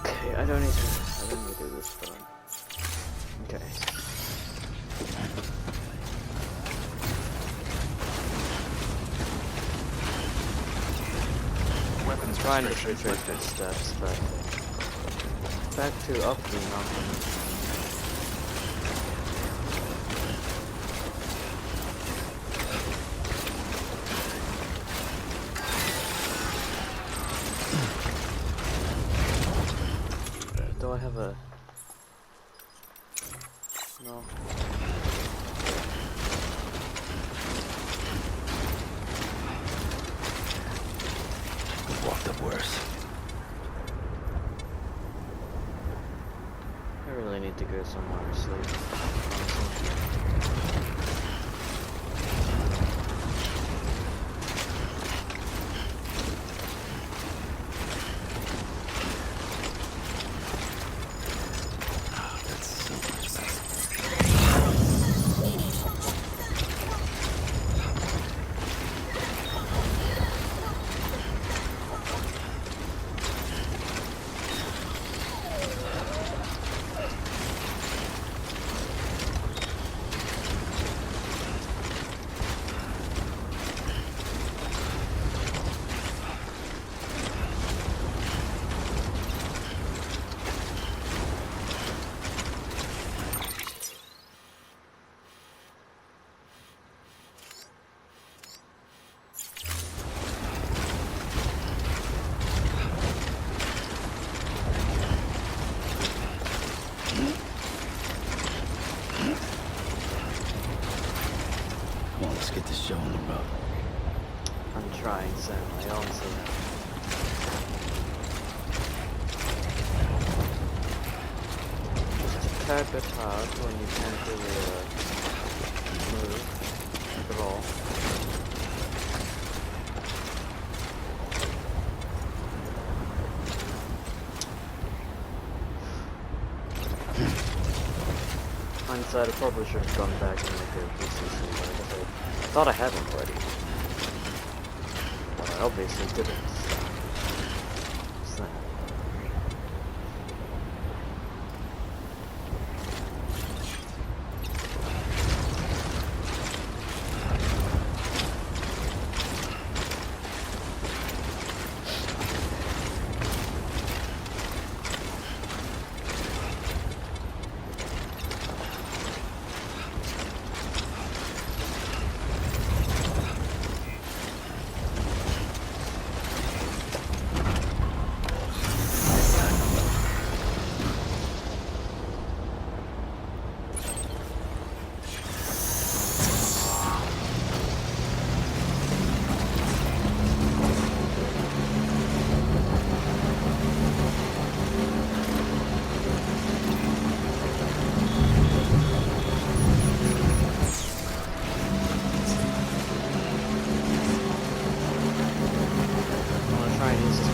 Okay, I don't need to do this one. Okay. I'm trying to retrace my steps, but back to up the mountain. Do I have a... No. Walked up worse. I really need to go somewhere to sleep, honestly. Come on, let's get this show on the road. I'm trying, Sam. I honestly am. Just a tad bit hard when you can't really move at all. Hindsight, I probably should have gone back and looked at pieces. I thought I had one already. But I obviously didn't. So.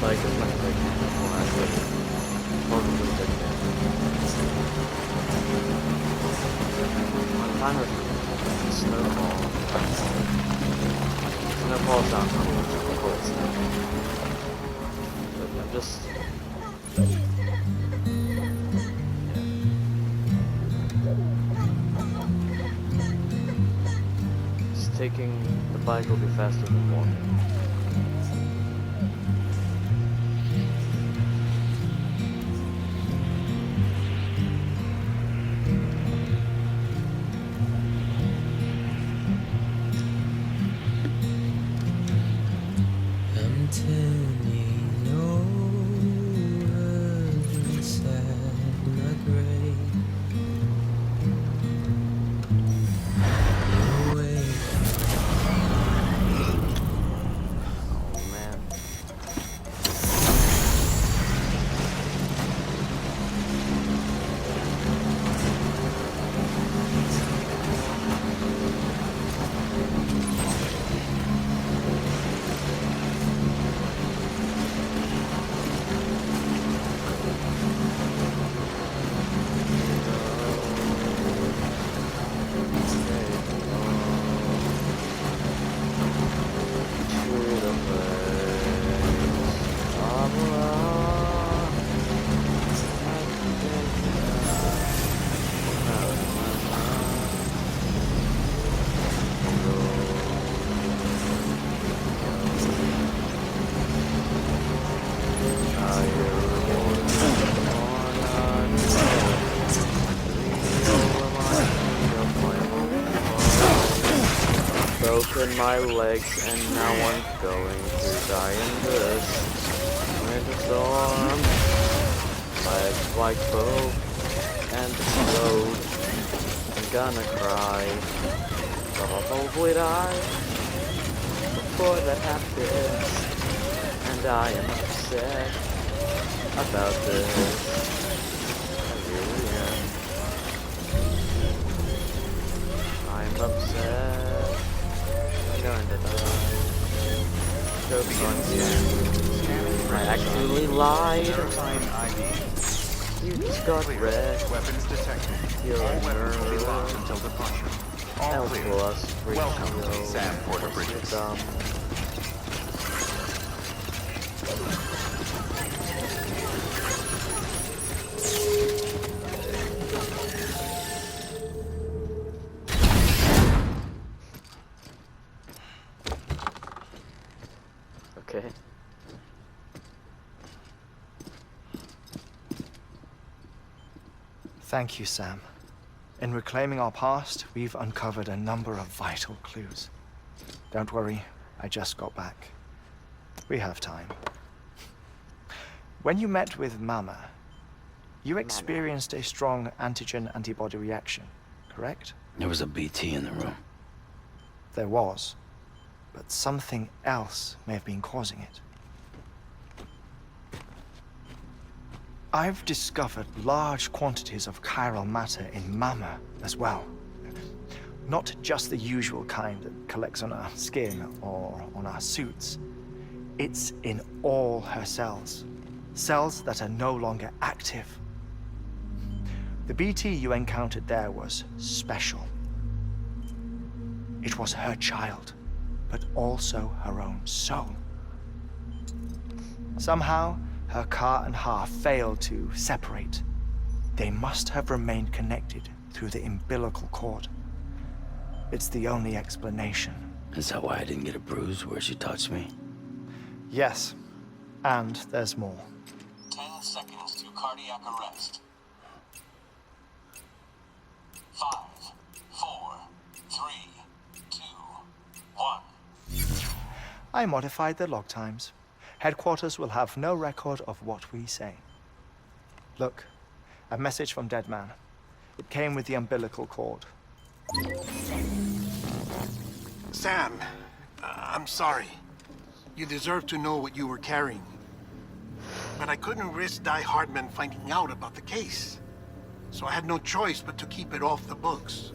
Like as much as I can before I would probably get there. I'm kind of snowball. Snowball sounds cool, of course. But I'm just... Just taking the bike will be faster than walking. in my legs, and now I'm going to die in this winter storm. Legs like both and explode. I'm gonna cry. Probably die before that happens. And I am upset about this. I really am. I'm upset. I'm going to die. So fun, I actually lied. Verifying ID. You just got wrecked. Weapons detected. You're All a weapons will be murderer. locked until departure. All Help clear. us, Welcome to Sam Porter Bridges. Okay. Thank you, Sam. In reclaiming our past, we've uncovered a number of vital clues. Don't worry, I just got back. We have time. When you met with Mama, you experienced a strong antigen-antibody reaction, correct? There was a BT in the room. There was, but something else may have been causing it. I've discovered large quantities of chiral matter in Mama as well. Not just the usual kind that collects on our skin or on our suits. It's in all her cells. Cells that are no longer active. The BT you encountered there was special. It was her child, but also her own soul. Somehow, her car and half failed to separate. They must have remained connected through the umbilical cord. It's the only explanation. Is that why I didn't get a bruise where she touched me? Yes, and there's more. 10 seconds to cardiac arrest. 5, 4, 3, 2, 1. I modified the log times. Headquarters will have no record of what we say. Look, a message from Deadman. It came with the umbilical cord. Sam, I'm sorry. You deserve to know what you were carrying. But I couldn't risk Die Hardman finding out about the case. So I had no choice but to keep it off the books.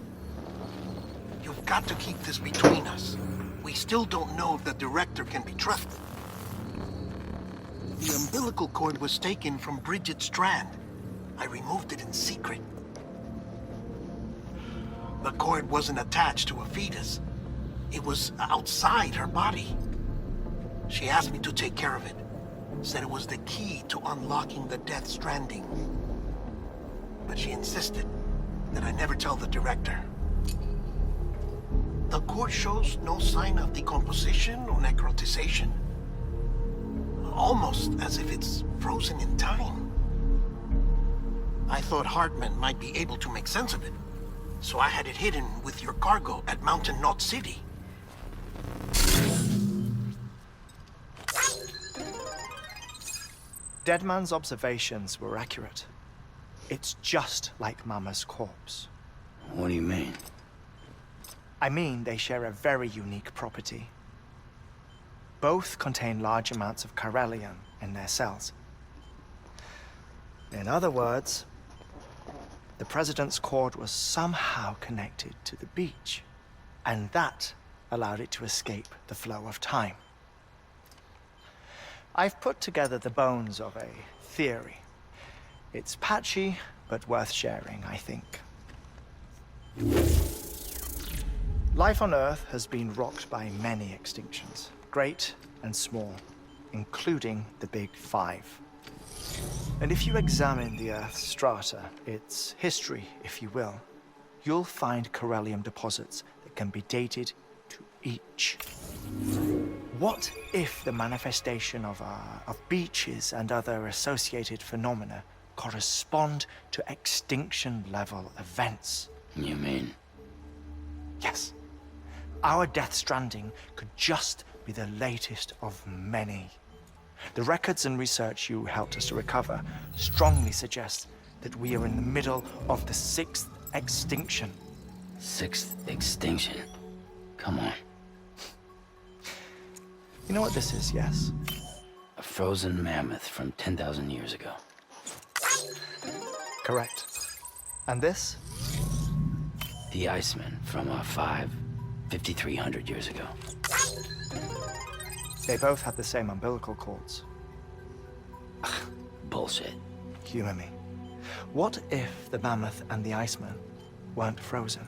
You've got to keep this between us. We still don't know if the director can be trusted. The umbilical cord was taken from Bridget Strand. I removed it in secret. The cord wasn't attached to a fetus. It was outside her body. She asked me to take care of it. Said it was the key to unlocking the Death Stranding. But she insisted that I never tell the director. The cord shows no sign of decomposition or necrotization. Almost as if it's frozen in time. I thought Hartman might be able to make sense of it, so I had it hidden with your cargo at Mountain Knot City. Deadman's observations were accurate. It's just like Mama's corpse. What do you mean? I mean, they share a very unique property. Both contain large amounts of chiralium in their cells. In other words, the president's cord was somehow connected to the beach, and that allowed it to escape the flow of time. I've put together the bones of a theory. It's patchy, but worth sharing, I think. Life on Earth has been rocked by many extinctions, great and small, including the Big Five. And if you examine the Earth's strata, its history, if you will, you'll find chiralium deposits that can be dated to each. What if the manifestation of beaches and other associated phenomena correspond to extinction-level events? You mean? Yes. our Death Stranding could just be the latest of many. The records and research you helped us to recover strongly suggest that we are in the middle of the 6th extinction. 6th extinction. Come on. You know what this is, yes? A frozen mammoth from 10,000 years ago. Correct. And this? The Iceman from 5,300 years ago. They both had the same umbilical cords. Bullshit. Humor me. What if the mammoth and the Iceman weren't frozen?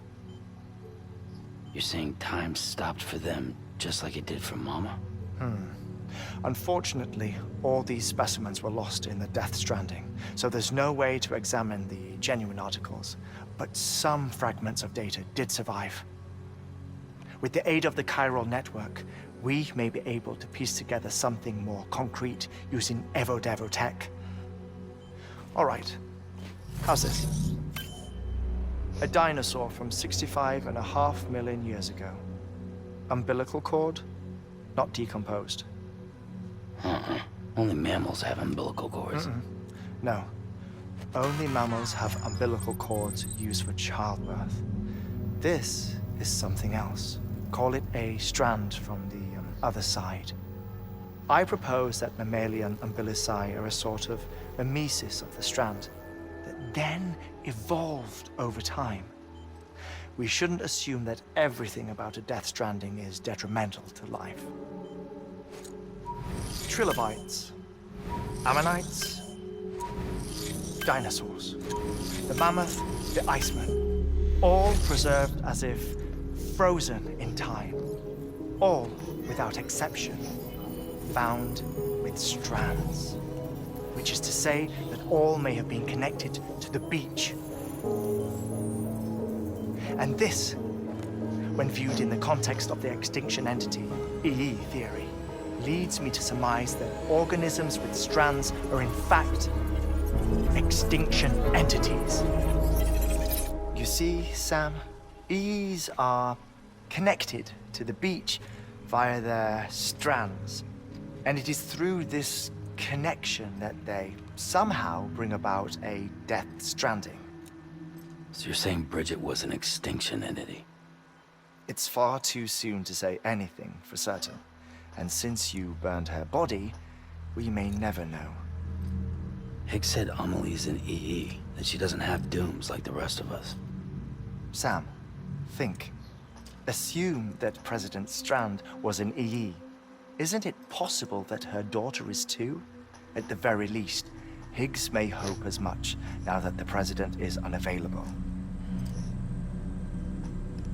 You're saying time stopped for them just like it did for Mama? Unfortunately, all these specimens were lost in the Death Stranding, so there's no way to examine the genuine articles, but some fragments of data did survive. With the aid of the chiral network, we may be able to piece together something more concrete using Evo-Devo tech. All right, how's this? A dinosaur from 65.5 million years ago. Umbilical cord, not decomposed. Only mammals have umbilical cords. No, only mammals have umbilical cords used for childbirth. This is something else. Call it a strand from the other side. I propose that mammalian umbilici are a sort of mimesis of the strand that then evolved over time. We shouldn't assume that everything about a Death Stranding is detrimental to life. Trilobites, ammonites, dinosaurs, the mammoth, the Iceman, all preserved as if frozen in time, all without exception, found with strands, which is to say that all may have been connected to the beach. And this, when viewed in the context of the extinction entity, EE theory, leads me to surmise that organisms with strands are in fact extinction entities. You see, Sam, EEs are connected to the beach via their strands. And it is through this connection that they somehow bring about a Death Stranding. So you're saying Bridget was an extinction entity? It's far too soon to say anything for certain. And since you burned her body, we may never know. Higgs said Amelie's an EE, that she doesn't have dooms like the rest of us. Sam, think. Assume that President Strand was an EE. Isn't it possible that her daughter is too? At the very least, Higgs may hope as much now that the president is unavailable.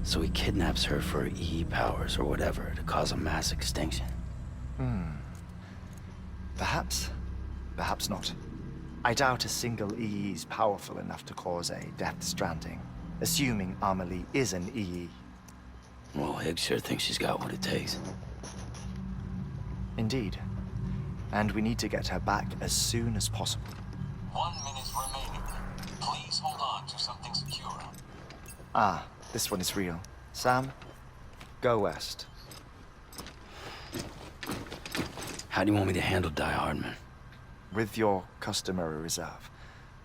So he kidnaps her for EE powers or whatever to cause a mass extinction. Perhaps. Perhaps not. I doubt a single EE is powerful enough to cause a Death Stranding, assuming Amelie is an EE. Well, Higgs sure thinks she's got what it takes. Indeed. And we need to get her back as soon as possible. 1 minute remaining. Please hold on to something secure. Ah, this one is real. Sam, go west. How do you want me to handle Die Hardman? With your customary reserve.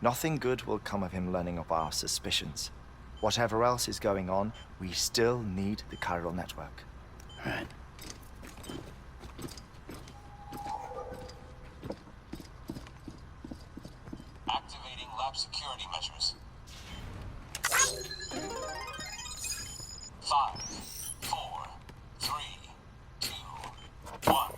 Nothing good will come of him learning of our suspicions. Whatever else is going on, we still need the chiral network. Right. Activating lab security measures. 5, 4, 3, 2, 1.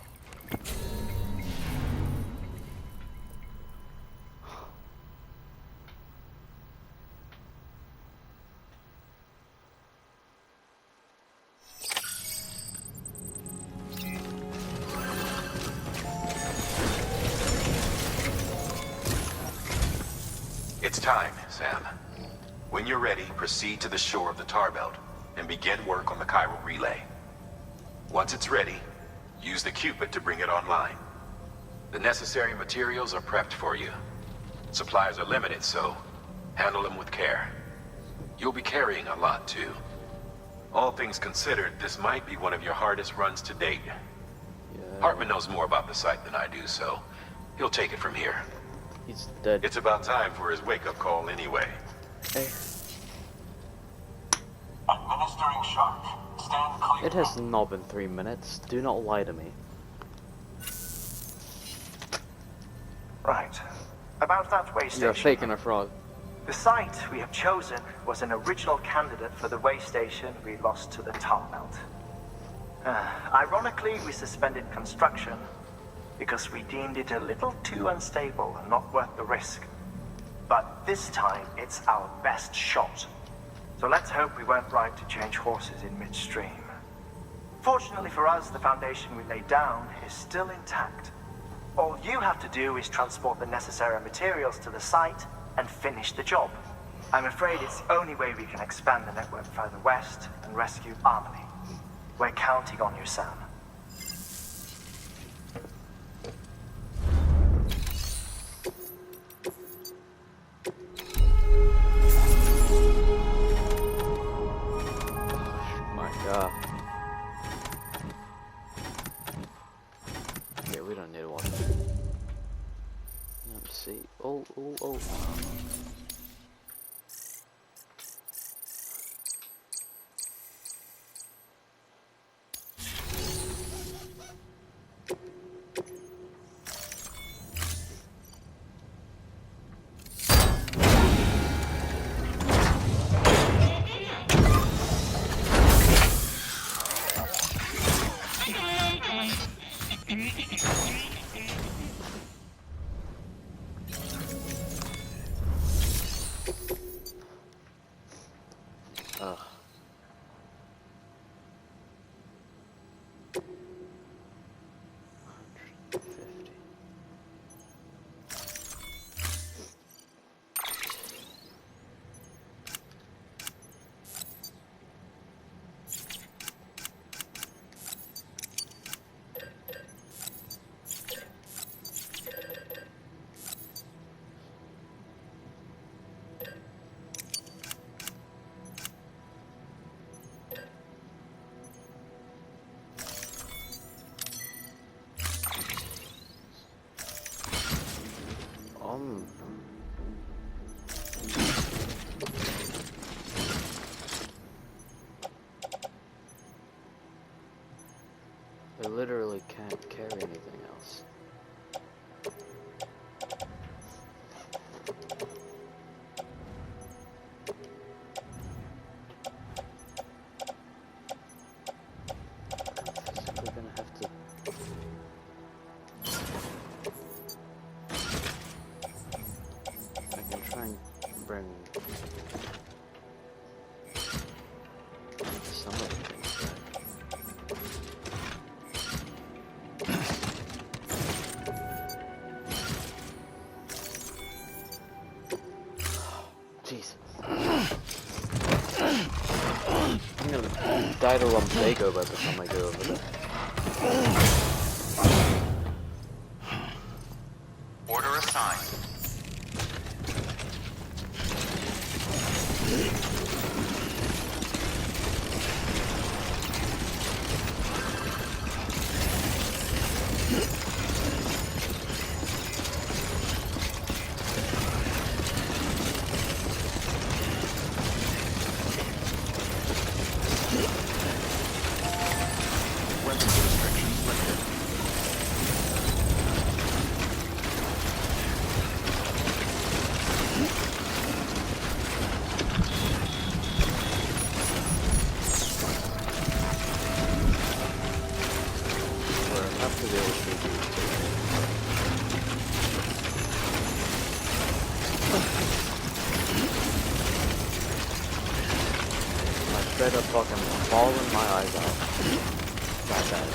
It's time, Sam. When you're ready, proceed to the shore of the tar belt and begin work on the chiral relay. Once it's ready, use the Cupid to bring it online. The necessary materials are prepped for you. Supplies are limited, so handle them with care. You'll be carrying a lot, too. All things considered, this might be one of your hardest runs to date. Yeah. Hartman knows more about the site than I do, so he'll take it from here. He's dead. It's about time for his wake-up call anyway. Hey. Administering shock. Stand clear. It has not been 3 minutes. Do not lie to me. Right. About that way You're station. faking a fraud. The site we have chosen was an original candidate for the way station we lost to the tar belt. Ironically, we suspended construction because we deemed it a little too unstable and not worth the risk. But this time, it's our best shot. So let's hope we weren't right to change horses in midstream. Fortunately for us, the foundation we laid down is still intact. All you have to do is transport the necessary materials to the site and finish the job. I'm afraid it's the only way we can expand the network further west and rescue Amelie. We're counting on you, Sam. My god. Okay, we don't need to watch that. Let's see. Oh. Ugh. I literally can't carry anything else. I'm physically gonna have to. I can try and bring some of the things back. Jesus. I'm gonna die to lumbago by the time I go over there. Order assigned. Weapons restrictions lifted. We're enough to be able to do I straight up fucking bawling my eyes out. That bad.